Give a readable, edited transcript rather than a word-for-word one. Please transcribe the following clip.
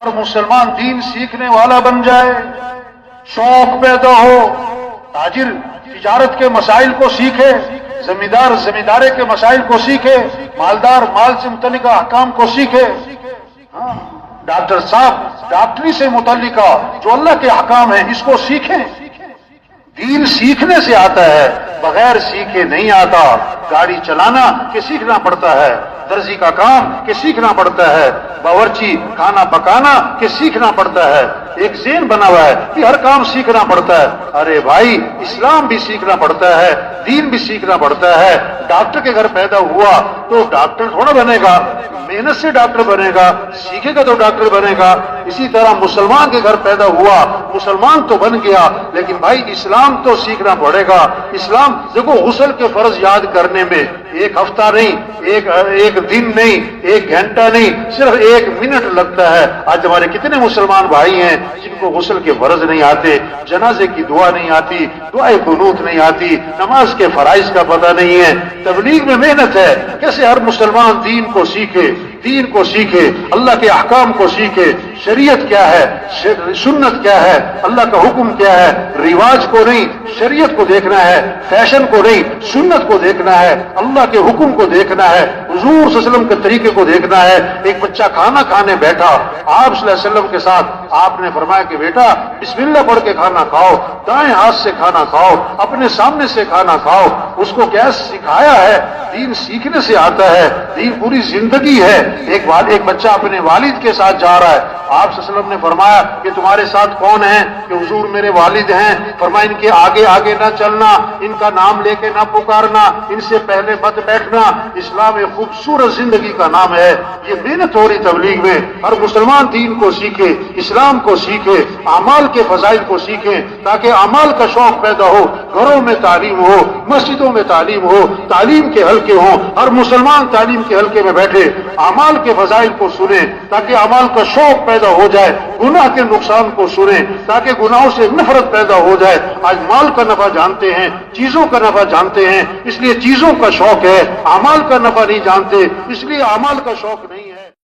اور مسلمان دین سیکھنے والا بن جائے، شوق پیدا ہو، تاجر تجارت کے مسائل کو سیکھے، زمیندار زمیندارے کے مسائل کو سیکھے، مالدار مال سے متعلقہ احکام کو سیکھے، ڈاکٹر صاحب ڈاکٹری سے متعلقہ جو اللہ کے احکام ہیں اس کو سیکھیں۔ دین سیکھنے سے آتا ہے، بغیر سیکھے نہیں آتا۔ گاڑی چلانا کہ سیکھنا پڑتا ہے، درزی کا کام کہ سیکھنا پڑتا ہے، باورچی کھانا پکانا کہ سیکھنا پڑتا ہے۔ ایک ذہن بنا ہوا ہے کہ ہر کام سیکھنا پڑتا ہے۔ ارے بھائی، اسلام بھی سیکھنا پڑتا ہے، دین بھی سیکھنا پڑتا ہے۔ ڈاکٹر کے گھر پیدا ہوا تو ڈاکٹر تھوڑا بنے گا، محنت سے ڈاکٹر بنے گا، سیکھے گا تو ڈاکٹر بنے گا۔ اسی طرح مسلمان کے گھر پیدا ہوا، مسلمان تو بن گیا، لیکن بھائی اسلام تو سیکھنا پڑے گا۔ اسلام دیکھو، غسل کے فرض یاد کرنے میں ایک ہفتہ نہیں، ایک دن نہیں، ایک گھنٹہ نہیں، صرف 1 منٹ لگتا ہے۔ آج ہمارے کتنے مسلمان بھائی ہیں جن کو غسل کے فرض نہیں آتے، جنازے کی دعا نہیں آتی، دعائے قنوت نہیں آتی، نماز کے فرائض کا پتہ نہیں ہے۔ تبلیغ میں محنت ہے، کیسے ہر مسلمان دین کو سیکھے، دین کو سیکھے، اللہ کے احکام کو سیکھے، شریعت کیا ہے، سنت کیا ہے، اللہ کا حکم کیا ہے۔ رواج کو نہیں، شریعت کو دیکھنا ہے، فیشن کو نہیں، سنت کو دیکھنا ہے، اللہ کے حکم کو دیکھنا ہے، حضور صلی اللہ علیہ وسلم کے طریقے کو دیکھنا ہے۔ ایک بچہ کھانا کھانے بیٹھا، آپ صلی اللہ علیہ وسلم کے ساتھ آپ نے فرمایا کہ بیٹا بسم اللہ پڑھ کے کھانا کھاؤ، دائیں ہاتھ سے کھانا کھاؤ، اپنے سامنے سے کھانا کھاؤ۔ اس کو کیا سکھایا ہے؟ دین سیکھنے سے آتا ہے، دین پوری زندگی ہے۔ ایک بچہ اپنے والد کے ساتھ جا رہا ہے، آپ صلی اللہ علیہ وسلم نے فرمایا کہ تمہارے ساتھ کون ہیں؟ کہ حضور میرے والد ہیں۔ فرمایا ان کے آگے آگے نہ چلنا، ان کا نام لے کے نہ پکارنا، ان سے پہلے مت بیٹھنا۔ اسلام ایک خوبصورت زندگی کا نام ہے۔ یہ محنت ہو رہی تبلیغ میں، ہر مسلمان دین کو سیکھے، اسلام کو سیکھے، اعمال کے فضائل کو سیکھے، تاکہ اعمال کا شوق پیدا ہو، گھروں میں تعلیم ہو، مسجدوں میں تعلیم ہو، تعلیم کے حلقے ہوں، ہر مسلمان تعلیم کے حلقے میں بیٹھے، اعمال کے فضائل کو سنے تاکہ اعمال کا شوق پیدا ہو جائے، گناہ کے نقصان کو سنے تاکہ گناہوں سے نفرت پیدا ہو جائے۔ آج مال کا نفع جانتے ہیں، چیزوں کا نفع جانتے ہیں، اس لیے چیزوں کا شوق ہے، اعمال کا نفع نہیں جانتے، اس لیے اعمال کا شوق نہیں ہے۔